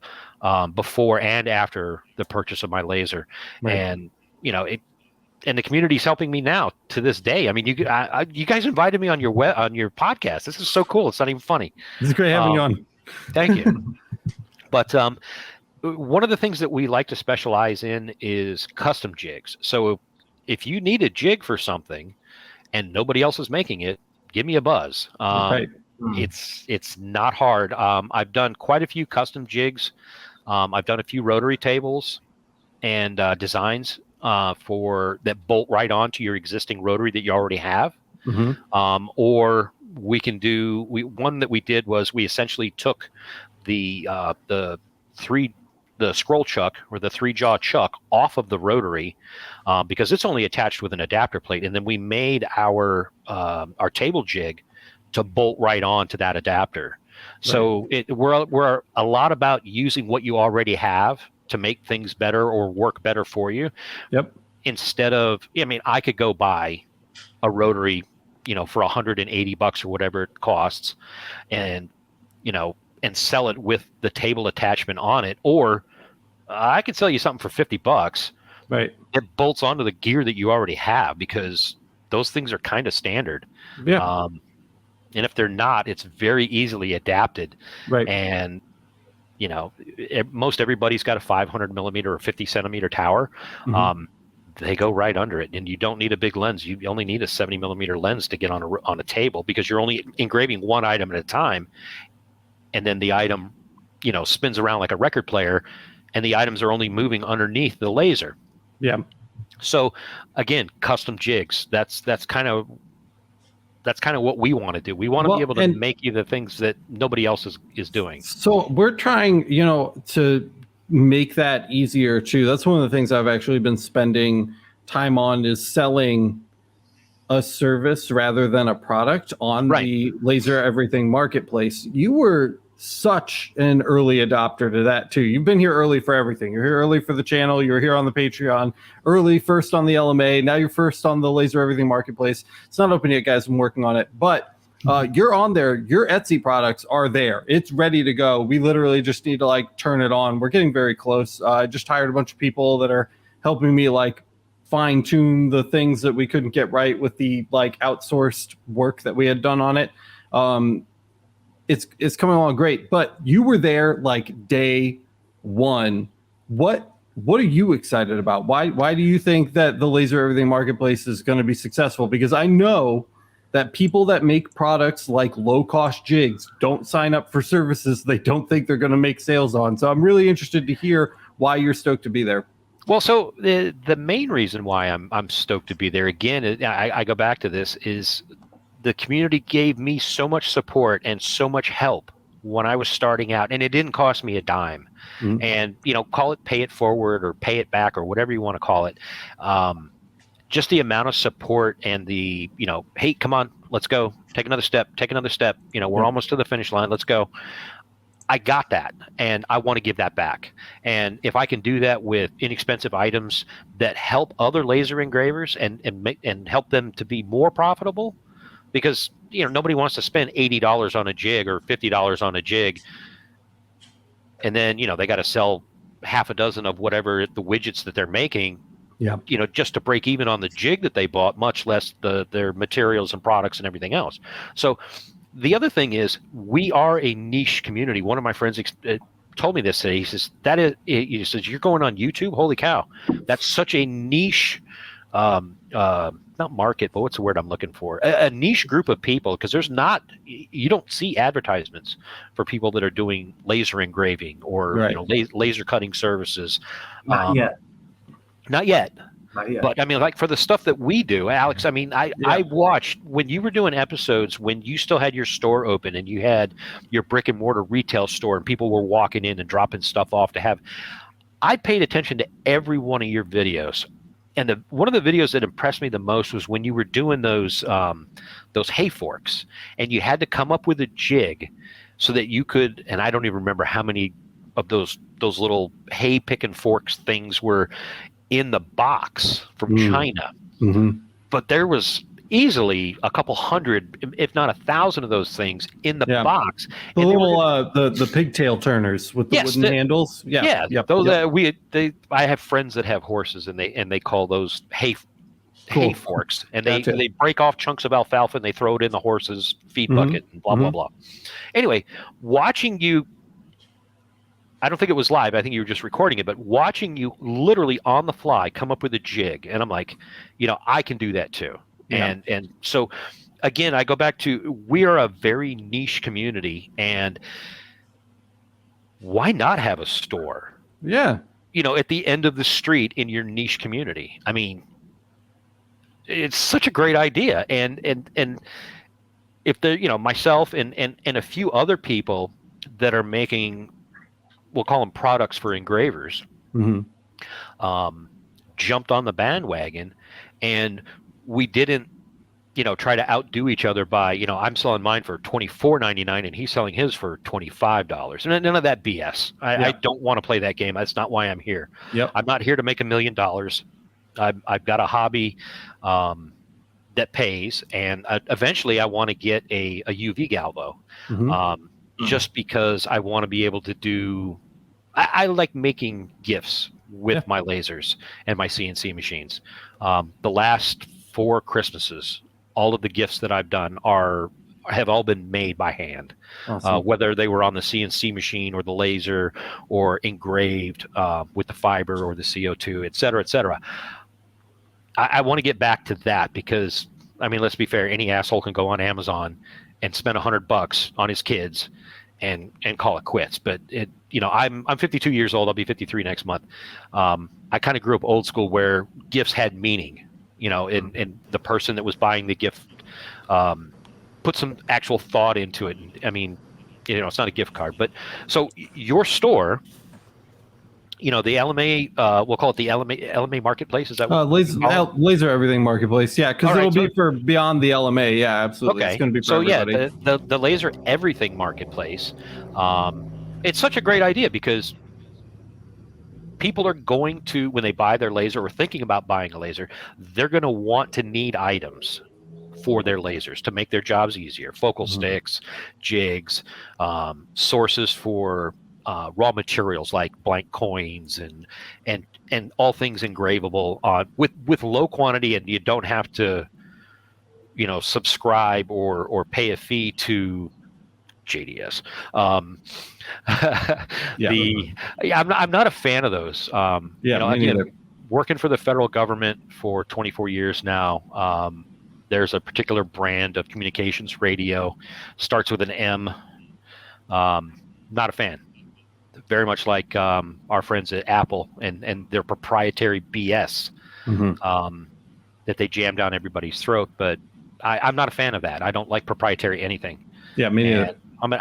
before and after the purchase of my laser. Right. And and the community's helping me now to this day. I mean, you guys invited me on your podcast. This is so cool. It's not even funny. It's great having you on. Thank you. But one of the things that we like to specialize in is custom jigs. So if you need a jig for something and nobody else is making it, give me a buzz. Right. It's not hard. I've done quite a few custom jigs. I've done a few rotary tables and designs for that bolt right onto your existing rotary that you already have. Mm-hmm. Or we can do one that we did was we essentially took the scroll chuck, or the 3-jaw chuck, off of the rotary because it's only attached with an adapter plate, and then we made our table jig to bolt right on to that adapter. Right. So we're a lot about using what you already have to make things better or work better for you. Yep. Instead of, I mean, I could go buy a rotary, for $180 or whatever it costs, and and sell it with the table attachment on it, or I could sell you something for $50. Right. It bolts onto the gear that you already have, because those things are kind of standard. Yeah. And if they're not, it's very easily adapted. Right. And most everybody's got a 500 millimeter or 50 centimeter tower. They go right under it, and you don't need a big lens. You only need a 70 millimeter lens to get on a table, because you're only engraving one item at a time, and then the item, spins around like a record player, and the items are only moving underneath the laser. Yeah. So again, custom jigs. That's kind of what we want to do. We want to be able to make you the things that nobody else is doing. So we're trying, to make that easier too. That's one of the things I've actually been spending time on, is selling a service rather than a product on the Laser Everything marketplace. You were such an early adopter to that too. You've been here early for everything. You're here early for the channel. You're here on the Patreon, early, first on the LMA. Now you're first on the Laser Everything marketplace. It's not open yet, guys. I'm working on it, but you're on there. Your Etsy products are there. It's ready to go. We literally just need to turn it on. We're getting very close. I just hired a bunch of people that are helping me fine tune the things that we couldn't get right with the outsourced work that we had done on it. It's coming along great, but you were there day one. What are you excited about? Why do you think that the Laser Everything marketplace is going to be successful? Because I know that people that make products like low-cost jigs don't sign up for services they don't think they're going to make sales on. So I'm really interested to hear why you're stoked to be there. Well, so the main reason why I'm stoked to be there, again, I go back to this, is the community gave me so much support and so much help when I was starting out, and it didn't cost me a dime. And, call it pay it forward or pay it back or whatever you want to call it. Just the amount of support and the, hey, come on, let's go. Take another step. We're almost to the finish line. Let's go. I got that, and I want to give that back. And if I can do that with inexpensive items that help other laser engravers and help them to be more profitable, because nobody wants to spend $80 on a jig or $50 on a jig, and then they got to sell half a dozen of whatever the widgets that they're making, just to break even on the jig that they bought, much less their materials and products and everything else. So the other thing is, we are a niche community. One of my friends told me this today. He says, he says, you're going on YouTube? Holy cow. That's such a niche, not market, but what's the word I'm looking for? A niche group of people, because you don't see advertisements for people that are doing laser engraving or laser cutting services. Not yet. Not yet. But I mean, for the stuff that we do, Alex, I mean, I watched when you were doing episodes, when you still had your store open and you had your brick and mortar retail store and people were walking in and dropping stuff off I paid attention to every one of your videos. And one of the videos that impressed me the most was when you were doing those hay forks, and you had to come up with a jig so that you could, and I don't even remember how many of those little hay picking forks things were in the box from China. But there was easily a couple hundred, if not 1,000 of those things in the box. The little the pigtail turners with the wooden handles. Those I have friends that have horses, and they call those hay forks, and they break off chunks of alfalfa and they throw it in the horse's feed bucket and blah blah blah. Anyway, watching you, I don't think it was live, I think you were just recording it, but watching you literally on the fly come up with a jig, and I'm like, I can do that too. And so again, I go back to, we are a very niche community, and why not have a store? At the end of the street in your niche community. I mean, it's such a great idea. And if myself and a few other people that are making, we'll call them products for engravers, jumped on the bandwagon, and we didn't try to outdo each other by, I'm selling mine for $24.99 and he's selling his for $25. And none of that BS. I don't want to play that game. That's not why I'm here. Yep. I'm not here to make $1 million. I've got a hobby that pays, and eventually I want to get a UV galvo, just because I want to be able to do. I like making gifts with my lasers and my CNC machines. The last 4 Christmases, all of the gifts that I've done have all been made by hand. Awesome. Whether they were on the CNC machine or the laser or engraved with the fiber or the CO2, et cetera, et cetera. I want to get back to that because, I mean, let's be fair. Any asshole can go on Amazon and spend $100 on his kids and call it quits. But I'm 52 years old. I'll be 53 next month. I kind of grew up old school where gifts had meaning, and the person that was buying the gift put some actual thought into it. I mean, it's not a gift card, but so your store, the LMA, we'll call it the LMA marketplace. Is that what Laser Everything Marketplace? Yeah, because it'll be for beyond the LMA. Yeah, absolutely. Okay. It's going to be for everybody. The Laser Everything Marketplace. It's such a great idea because people are going to, when they buy their laser or thinking about buying a laser, they're going to want to need items for their lasers to make their jobs easier. Focal sticks, jigs, sources for raw materials like blank coins and all things engravable with low quantity, and you don't have to subscribe or pay a fee to JDS. I'm not a fan of those. Again, working for the federal government for 24 years now, there's a particular brand of communications radio, starts with an M. Not a fan. Very much like our friends at Apple and their proprietary BS that they jam down everybody's throat. But I'm not a fan of that. I don't like proprietary anything. Yeah, me neither. I mean,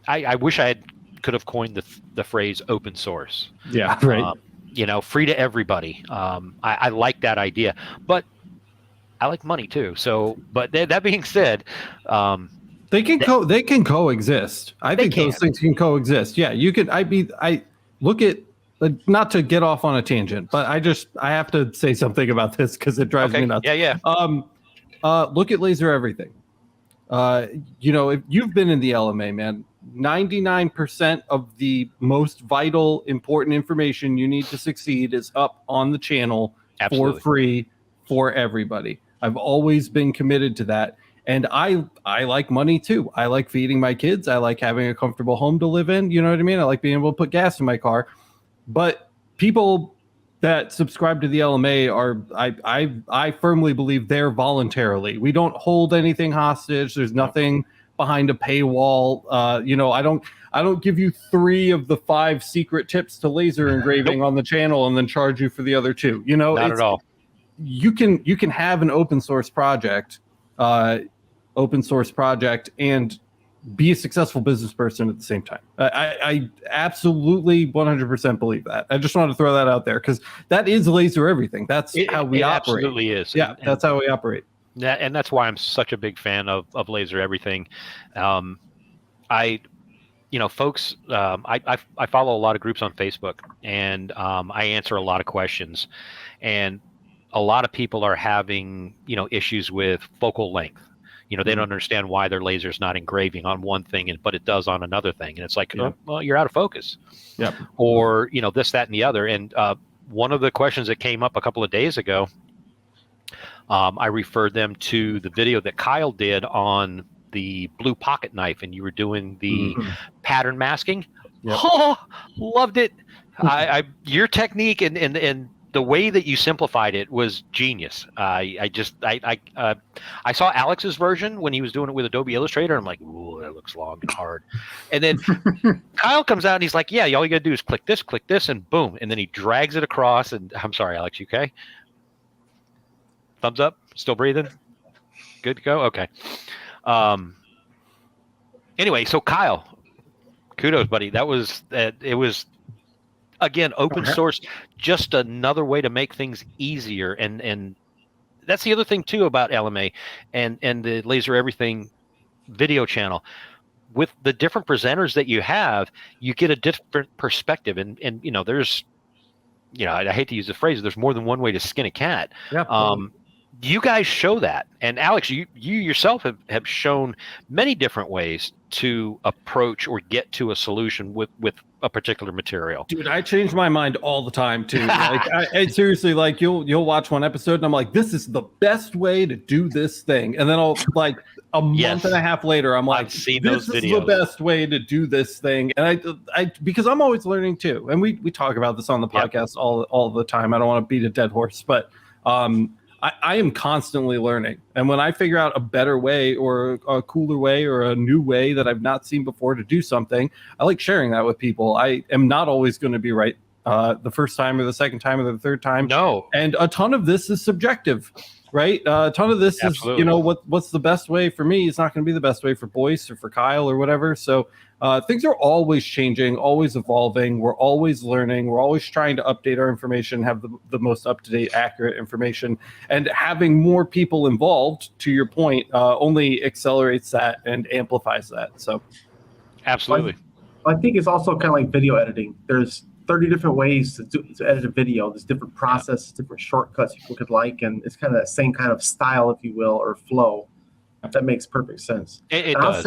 I wish I could have coined the phrase open source. Yeah, right. Free to everybody. I like that idea, but I like money too. So, but that being said, they can coexist. I think those things can coexist. Yeah, you could. I look at, not to get off on a tangent, but I have to say something about this because it drives me nuts. Yeah. Look at Laser Everything. If you've been in the LMA, man, 99% of the most vital, important information you need to succeed is up on the channel for free for everybody. I've always been committed to that. And I like money too. I like feeding my kids. I like having a comfortable home to live in. You know what I mean? I like being able to put gas in my car. But people that subscribe to the LMA I firmly believe they're voluntarily. We don't hold anything hostage. There's nothing behind a paywall. I don't give you 3 of the 5 secret tips to laser engraving on the channel and then charge you for the other 2. Not at all. You can have an open source project and be a successful business person at the same time. I absolutely 100% believe that. I just want to throw that out there because that is Laser Everything. That's how we operate. Absolutely is. Yeah, that's how we operate. And that's why I'm such a big fan of Laser Everything. Folks, I follow a lot of groups on Facebook, and I answer a lot of questions, and a lot of people are having issues with focal length. They don't understand why their laser's not engraving on one thing, but it does on another thing. And it's like, well, you're out of focus. Yep. Or, this, that, and the other. And one of the questions that came up a couple of days ago, I referred them to the video that Kyle did on the blue pocket knife, and you were doing the pattern masking. Yep. Oh, loved it. Your technique and the way that you simplified it was genius. I saw Alex's version when he was doing it with Adobe Illustrator. I'm like, ooh, that looks long and hard. And then Kyle comes out and he's like, yeah, all you got to do is click this, and boom. And then he drags it across. And I'm sorry, Alex, you okay? Thumbs up? Still breathing? Good to go? Okay. Anyway, so Kyle, kudos, buddy. It was, again, open source, just another way to make things easier. And that's the other thing too about LMA and the Laser Everything video channel. With the different presenters that you have, you get a different perspective, and there's, I hate to use the phrase, there's more than one way to skin a cat. Yeah. You guys show that, and Alex, you yourself have shown many different ways to approach or get to a solution with a particular material. Dude, I change my mind all the time too. Like, I seriously, like, you'll watch one episode and I'm like, this is the best way to do this thing, and then I'll like a month and a half later, I'm like, I've seen this those is videos. the best way to do this thing. And I because I'm always learning too, and we talk about this on the podcast all the time. I don't want to beat a dead horse, but I am constantly learning. And when I figure out a better way or a cooler way or a new way that I've not seen before to do something, I like sharing that with people. I am not always going to be right the first time or the second time or the third time. No. And a ton of this is subjective, right? A ton of this Absolutely. is, what's the best way for me is not going to be the best way for Boyce or for Kyle or whatever. So things are always changing, always evolving. We're always learning. We're always trying to update our information, have the most up-to-date, accurate information. And having more people involved, to your point, only accelerates that and amplifies that. So, absolutely. I think it's also kind of like video editing. There's 30 different ways to edit a video. There's different processes, different shortcuts people could like, and it's kind of that same kind of style, if you will, or flow. That makes perfect sense. It does.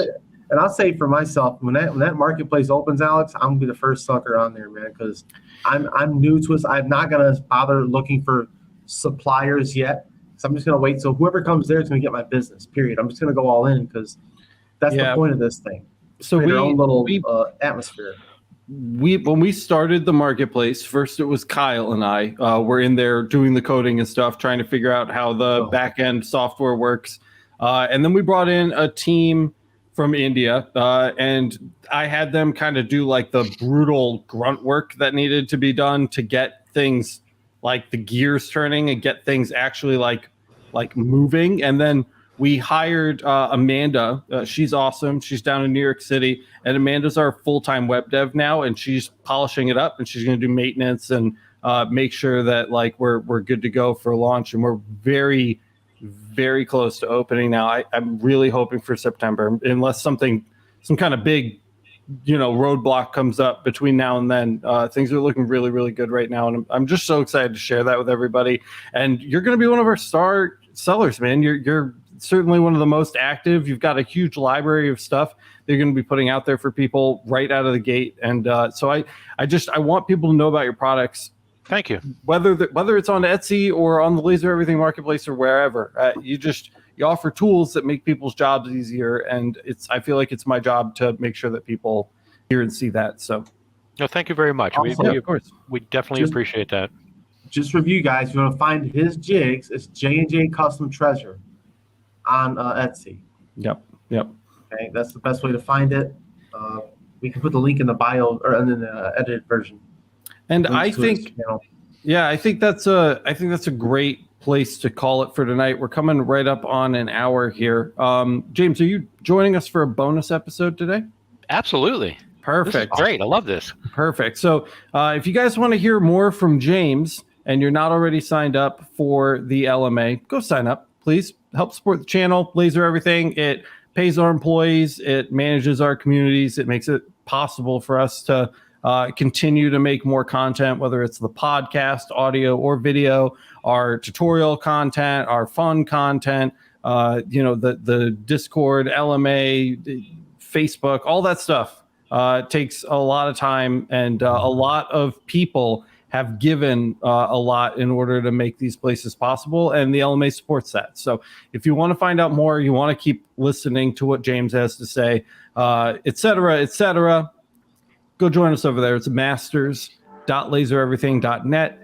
I'll say for myself, when that marketplace opens, Alex, I'm gonna be the first sucker on there, man, because I'm new to it. I'm not gonna bother looking for suppliers yet. So I'm just gonna wait. So whoever comes there is gonna get my business. Period. I'm just gonna go all in because that's the point of this thing. So our own little atmosphere. When we started the marketplace, first it was Kyle and I were in there doing the coding and stuff, trying to figure out how the back end software works. And then we brought in a team from India, and I had them kind of do like the brutal grunt work that needed to be done to get things like the gears turning and get things actually like moving. And then we hired Amanda. She's awesome. She's down in New York City, and Amanda's our full-time web dev now, and she's polishing it up, and she's going to do maintenance and make sure that like we're good to go for launch. And we're very, very close to opening now. I'm really hoping for September, unless some kind of big, roadblock comes up between now and then. Things are looking really, really good right now, and I'm just so excited to share that with everybody. And you're going to be one of our star sellers, man. You're certainly one of the most active. You've got a huge library of stuff they're going to be putting out there for people right out of the gate. And so I want people to know about your products. Thank you. Whether it's on Etsy or on the Laser Everything Marketplace or wherever, you offer tools that make people's jobs easier, and I feel like it's my job to make sure that people hear and see that. So, no, thank you very much. Also, of course, we definitely appreciate that. Just review, guys. If you want to find his jigs, it's J&J Custom Treasure on Etsy. Yep. Okay, that's the best way to find it. We can put the link in the bio or in the edited version. And I think that's a great place to call it for tonight. We're coming right up on an hour here. James, are you joining us for a bonus episode today? Absolutely. Perfect. This is great. I love this. Perfect. So if you guys want to hear more from James and you're not already signed up for the LMA, go sign up, please. Help support the channel, Laser Everything. It pays our employees. It manages our communities. It makes it possible for us to continue to make more content, whether it's the podcast, audio or video, our tutorial content, our fun content, the Discord, LMA, Facebook, all that stuff takes a lot of time, and a lot of people have given a lot in order to make these places possible, and the LMA supports that. So if you want to find out more, you want to keep listening to what James has to say, et cetera, go join us over there. It's masters.lasereverything.net.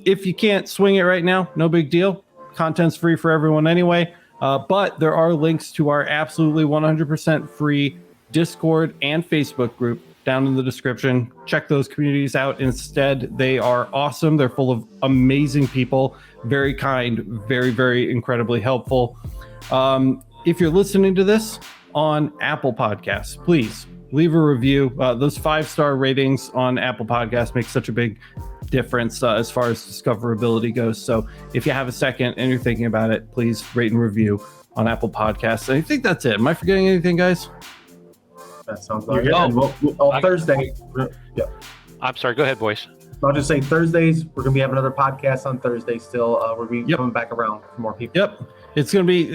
If you can't swing it right now, no big deal. Content's free for everyone anyway. But there are links to our absolutely 100% free Discord and Facebook group down in the description. Check those communities out instead. They are awesome. They're full of amazing people, very kind, very, very incredibly helpful. If you're listening to this on Apple Podcasts, please leave a review. Those 5-star ratings on Apple Podcasts make such a big difference as far as discoverability goes. So if you have a second and you're thinking about it, please rate and review on Apple Podcasts. And I think that's it. Am I forgetting anything, guys? That sounds like You're it. good. And on Thursday, yeah. I'm sorry. Go ahead, boys. I'll just say Thursdays, we're going to be having another podcast on Thursday still. We'll be coming back around for more people. Yep. It's going to be,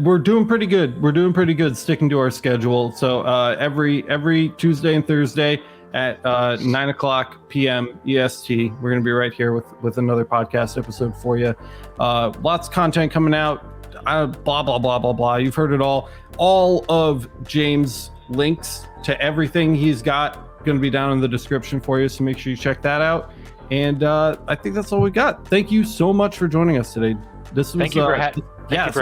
we're doing pretty good. We're doing pretty good sticking to our schedule. So every Tuesday and Thursday at 9:00 p.m. EST, we're going to be right here with another podcast episode for you. Lots of content coming out. Blah, blah, blah, blah, blah. You've heard it all. All of James' links to everything he's got going to be down in the description for you. So make sure you check that out. And I think that's all we got. Thank you so much for joining us today. This was, Thank you for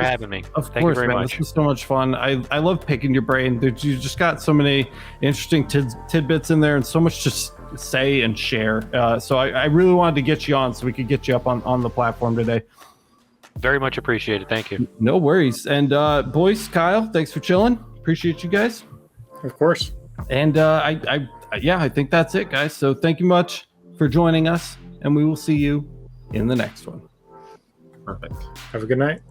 having me. Of Thank course, you very man. much. This was so much fun. I love picking your brain. You just got so many interesting tidbits in there and so much to say and share. So I really wanted to get you on so we could get you up on the platform today. Very much appreciated. Thank you. No worries. And boys, Kyle, thanks for chilling. Appreciate you guys. Of course. And I think that's it, guys. So thank you much for joining us, and we will see you in the next one. Perfect. Have a good night.